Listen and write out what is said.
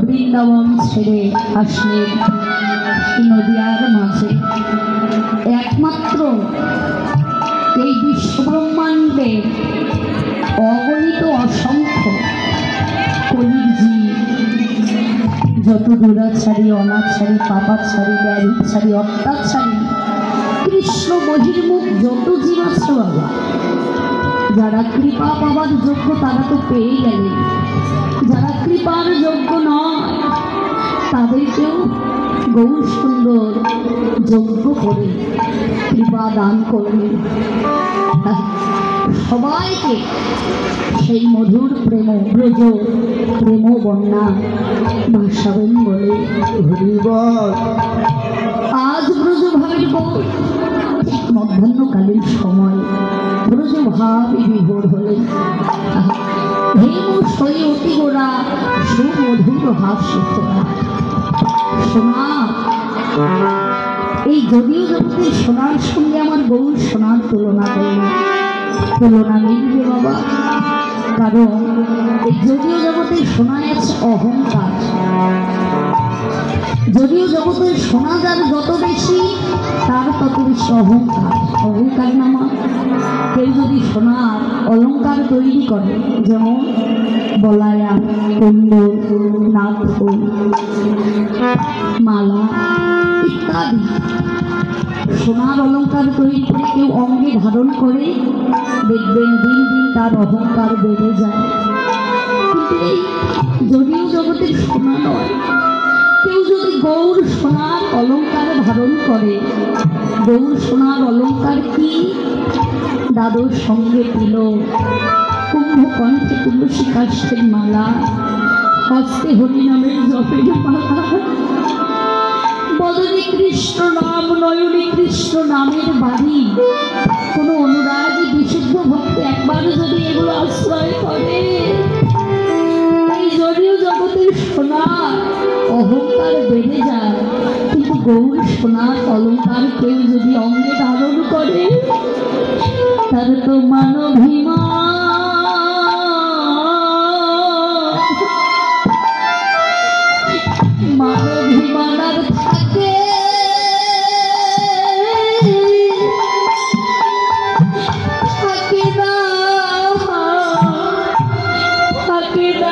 বৃন্দাবন ছেড়ে আসলেন নদিয়ার মাঝে। একমাত্র এই বিশ্বব্রহ্মাণ্ডে অগণিত অসংখ্য কলির জীব, যত দুরাচারী, অনাচারী, পাপাচারী, ব্যভিচারী, অত্যাচারী, কৃষ্ণ বহির্মুখ যত জীব আছে বাবা, যারা কৃপা পাবার যোগ্য তারা তো পেয়ে গেলেন, যারা কৃপার যোগ্য নয় তাদেরকেও গৌর সুন্দর যজ্ঞ করে কৃপা দান করলেন। সবাইকে সেই মধুর প্রেম ব্রজ প্রেম বন্যা ভাসাবেন বলে আজ ব্রজ ভাবের গৌর মধ্যাহ্নকালীন সময় ব্রজ ভাবে বিভোর হলেন। হেমু সই অতি গোড়া সুমধুর হাস্য সোনা, এই যদিও জগতের সোনার সঙ্গে আমার গৌর সোনার তুলনা করেন, তুলনা মিলবে বাবা। কারণ এই যদিও জগতের সোনায় আছে অহংকার, যদিও জগতের সোনা যার যত বেশি তার তত বেশি অহংকার। অহংকার নামা কেউ যদি সোনার অলঙ্কার তৈরি করে, যেমন বলায়া, কুণ্ডল, নাগফুল, মালা ইত্যাদি সোনার অলঙ্কার তৈরি করে কেউ অঙ্গে ধারণ করে, দেখবেন দিন দিন তার অহংকার বেড়ে যায়। কিন্তু এই যদিও জগতের সোনা নয়, কেউ যদি গৌর সোনার অলঙ্কার ধারণ করে, গৌর সোনার অলঙ্কার কি? দাদুর সঙ্গে দিল কুম্ভকণ্ঠে তুলসী কাষ্ঠের মালা, হস্তে হরিনামের জপের মালা, বদনে কৃষ্ণ নাম, নয়নে কৃষ্ণ নামের বাড়ি। কোনো অনুরাগী বিশুদ্ধ ভক্ত একবার যদি এগুলো আশ্রয় করে, এই যদিও জগতের সোনার অহংকার বেড়ে যায়। কিন্তু গৌর সোনার অলঙ্কার কেউ যদি অঙ্গে ধারণ করে, তার তো মানবীমা